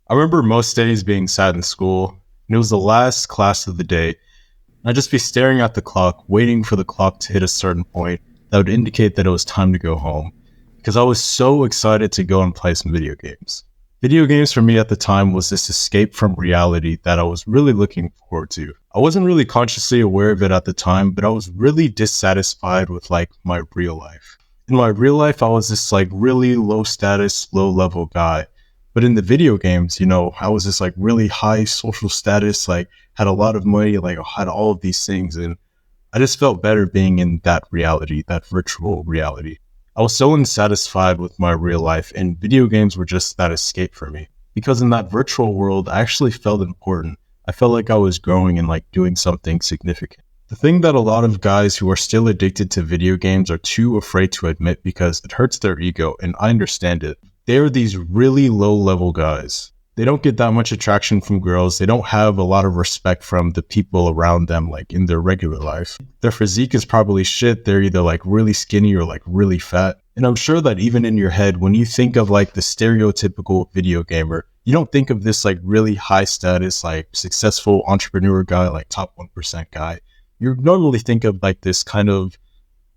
I remember most days being sat in school, and it was the last class of the day. I'd just be staring at the clock, waiting for the clock to hit a certain point that would indicate that it was time to go home, because I was so excited to go and play some video games. Video games for me at the time was this escape from reality that I was really looking forward to. I wasn't really consciously aware of it at the time, but I was really dissatisfied with my real life. In my real life, I was this really low status, low level guy. But in the video games, I was this really high social status, had a lot of money, had all of these things. And I just felt better being in that reality, that virtual reality. I was so unsatisfied with my real life, and video games were just that escape for me. Because in that virtual world, I actually felt important. I felt like I was growing and doing something significant. The thing that a lot of guys who are still addicted to video games are too afraid to admit because it hurts their ego, and I understand it. They're these really low-level guys. They don't get that much attraction from girls. They don't have a lot of respect from the people around them, in their regular life. Their physique is probably shit. They're either really skinny or really fat. And I'm sure that even in your head, when you think of the stereotypical video gamer, you don't think of this really high status, successful entrepreneur guy, top 1% guy. You normally think of this kind of,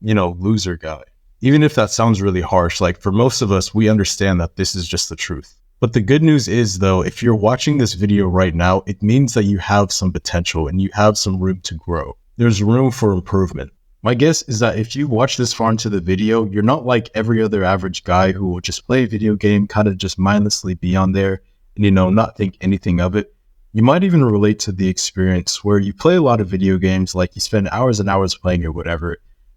loser guy. Even if that sounds really harsh, for most of us, we understand that this is just the truth. But the good news is, though, if you're watching this video right now, it means that you have some potential and you have some room to grow. There's room for improvement. My guess is that if you watch this far into the video, you're not like every other average guy who will just play a video game, kind of just mindlessly be on there and, not think anything of it. You might even relate to the experience where you play a lot of video games, you spend hours and hours playing or whatever.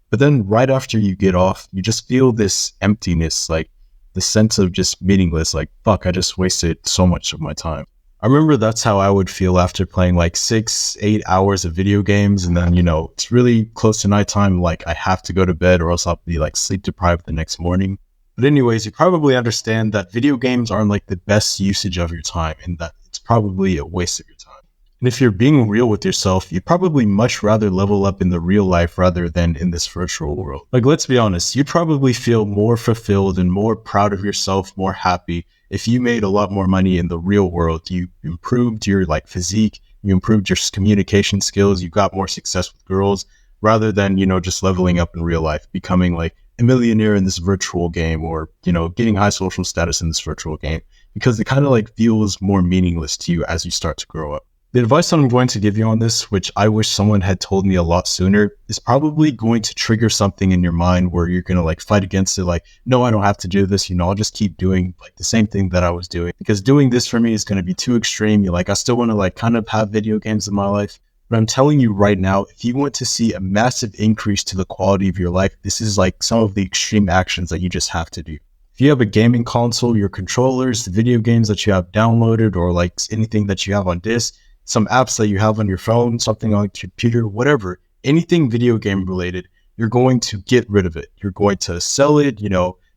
But then right after you get off, you just feel this emptiness, the sense of just meaningless, fuck, I just wasted so much of my time. I remember that's how I would feel after playing 6-8 hours of video games. And then, it's really close to nighttime. I have to go to bed or else I'll be sleep deprived the next morning. But anyways, you probably understand that video games aren't the best usage of your time and that it's probably a waste of your time. And if you're being real with yourself, you'd probably much rather level up in the real life rather than in this virtual world. Let's be honest, you'd probably feel more fulfilled and more proud of yourself, more happy if you made a lot more money in the real world. You improved your physique, you improved your communication skills, you got more success with girls rather than, just leveling up in real life, becoming a millionaire in this virtual game or, getting high social status in this virtual game, because it kind of feels more meaningless to you as you start to grow up. The advice that I'm going to give you on this, which I wish someone had told me a lot sooner, is probably going to trigger something in your mind where you're going to fight against it. No, I don't have to do this. I'll just keep doing the same thing that I was doing, because doing this for me is going to be too extreme. I still want to kind of have video games in my life. But I'm telling you right now, if you want to see a massive increase to the quality of your life, this is some of the extreme actions that you just have to do. If you have a gaming console, your controllers, the video games that you have downloaded, or anything that you have on disc, some apps that you have on your phone, something on your computer, whatever, anything video game related, you're going to get rid of it. You're going to sell it,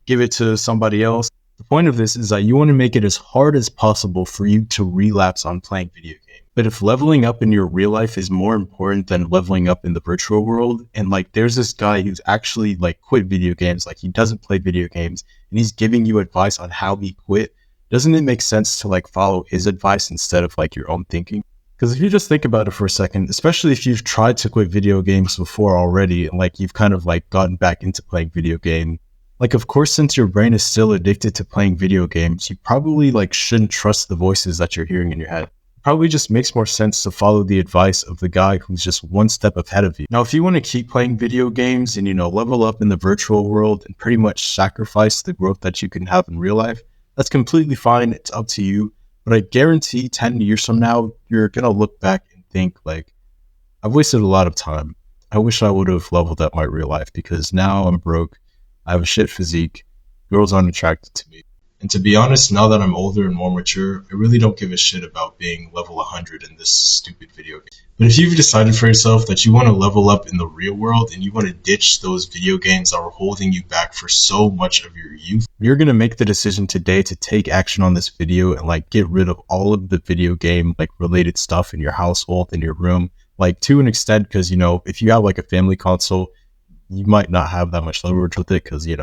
give it to somebody else. The point of this is that you want to make it as hard as possible for you to relapse on playing video games. But if leveling up in your real life is more important than leveling up in the virtual world, and there's this guy who's actually quit video games, he doesn't play video games, and he's giving you advice on how he quit, doesn't it make sense to follow his advice instead of your own thinking? Because if you just think about it for a second, especially if you've tried to quit video games before already, and you've kind of gotten back into playing video game, of course, since your brain is still addicted to playing video games, you probably shouldn't trust the voices that you're hearing in your head. It probably just makes more sense to follow the advice of the guy who's just one step ahead of you. Now, if you want to keep playing video games and, level up in the virtual world and pretty much sacrifice the growth that you can have in real life, that's completely fine. It's up to you. But I guarantee 10 years from now, you're going to look back and think I've wasted a lot of time. I wish I would have leveled up my real life because now I'm broke. I have a shit physique. Girls aren't attracted to me. And to be honest, now that I'm older and more mature, I really don't give a shit about being level 100 in this stupid video game. But if you've decided for yourself that you want to level up in the real world and you want to ditch those video games that were holding you back for so much of your youth, you're going to make the decision today to take action on this video and get rid of all of the video game related stuff in your household, in your room, to an extent, because, if you have a family console, you might not have that much leverage with it because, you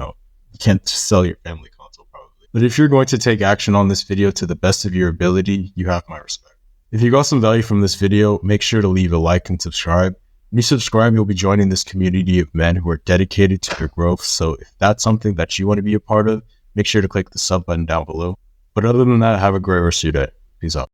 can't sell your family console probably. But if you're going to take action on this video to the best of your ability, you have my respect. If you got some value from this video, make sure to leave a like and subscribe. When you subscribe, you'll be joining this community of men who are dedicated to their growth. So if that's something that you want to be a part of, make sure to click the sub button down below. But other than that, have a great rest of your day. Peace out.